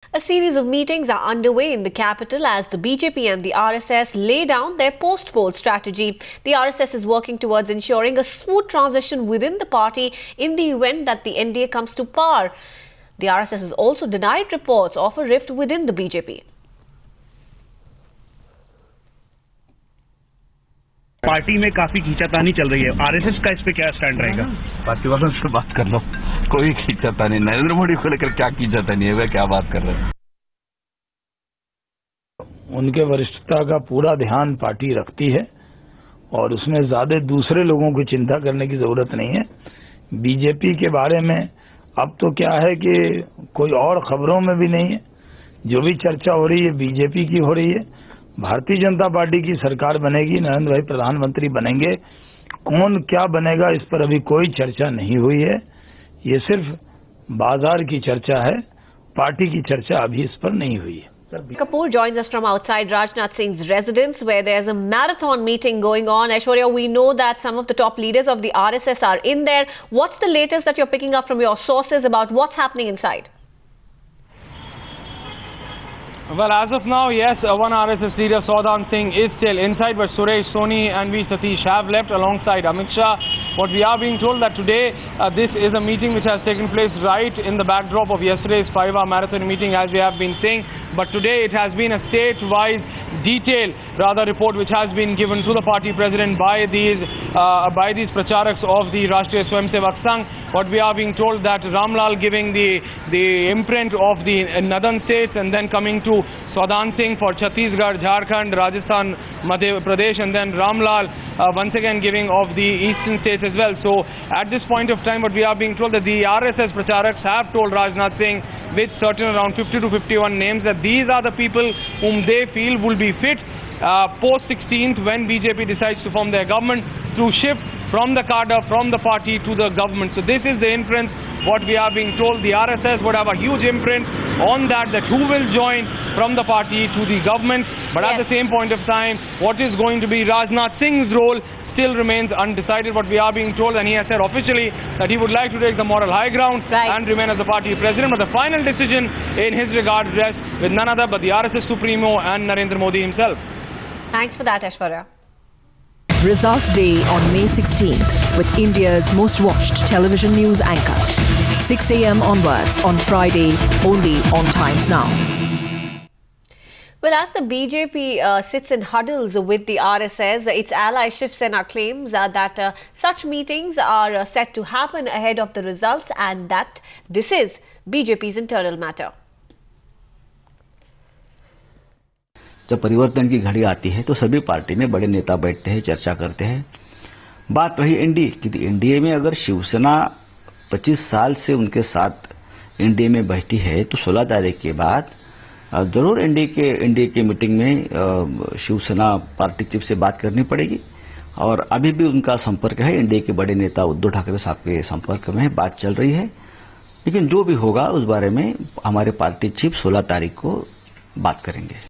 A series of meetings are underway in the capital as the BJP and the RSS lay down their post-poll strategy. The RSS is working towards ensuring a smooth transition within the party in the event that the NDA comes to power. The RSS has also denied reports of a rift within the BJP. Party में काफी खींचातानी चल रही है, RSS का इस पे क्या stand रहेगा? पार्टी वालों से बात कर लो, कोई खींचातानी, नरेंद्र मोदी को लेकर क्या खींचातानी है, वे क्या बात कर रहे हैं? उनके वरिष्ठता का पूरा ध्यान पार्टी रखती है और उसमें ज्यादा दूसरे लोगों की चिंता करने की जरूरत नहीं है। बीजेपी के बारे में अब तो क्या है कि कोई और खबरों में भी नहीं है, जो भी चर्चा हो रही है बीजेपी की हो रही है। भारतीय जनता पार्टी की सरकार बनेगी, नरेंद्र भाई प्रधानमंत्री बनेंगे, कौन क्या बनेगा इस पर अभी कोई चर्चा नहीं हुई है। ये सिर्फ बाजार की चर्चा है, पार्टी की चर्चा अभी इस पर नहीं हुई है। Kapoor joins us from outside Rajnath Singh's residence where there's a marathon meeting going on. Aishwarya, we know that some of the top leaders of the RSS are in there. What's the latest that you're picking up from your sources about what's happening inside? Well, as of now, yes, one RSS leader, Saudhan Singh, is still inside, but Suresh Soni and V. Satish have left alongside Amit Shah. What we are being told that today, this is a meeting which has taken place right in the backdrop of yesterday's 5-hour marathon meeting, as we have been saying. But today it has been a state-wise detailed, rather, report which has been given to the party president by these pracharaks of the Rashtriya Swayamsevak Sangh. What we are being told that Ramlal giving the imprint of the northern states and then coming to Saudhan Singh for Chhattisgarh, Jharkhand, Rajasthan, Madhya Pradesh, and then Ramlal once again giving of the eastern states as well. So at this point of time, what we are being told that the RSS pracharaks have told Rajnath Singh with certain around 50 to 51 names that these are the people whom they feel will be fit post 16th when BJP decides to form their government to shift from the cadre, from the party to the government. So this is the inference what we are being told. The RSS would have a huge imprint on that who will join from the party to the government. But at the same point of time, what is going to be Rajnath Singh's role still remains undecided. What we are being told, and he has said officially that he would like to take the moral high ground and remain as the party president. But the final decision in his regard rests with none other but the RSS Supremo and Narendra Modi himself. Thanks for that, Aishwarya. Results Day on May 16th with India's most watched television news anchor. 6 a.m. onwards on Friday, only on Times Now. Well, as the BJP sits in huddles with the RSS, its ally Shiv Sena claims that such meetings are set to happen ahead of the results and that this is BJP's internal matter. जब परिवर्तन की घड़ी आती है तो सभी party में बड़े नेता बैठते हैं, चर्चा करते हैं। बात रही एनडीए की, एनडीए में अगर शिवसेना 25 साल से उनके साथ एनडीए में बैठी है तो 16 तारीख के बाद जरूर एनडीए के मीटिंग में शिवसेना पार्टी चीफ से बात करनी पड़ेगी और अभी भी उनका संपर्क है। एनडीए के बड़े नेता उद्धव ठाकरे साहब के संपर्क में बात चल रही है, लेकिन जो भी होगा उस बारे में हमारे पार्टी चीफ 16 तारीख को बात करेंगे।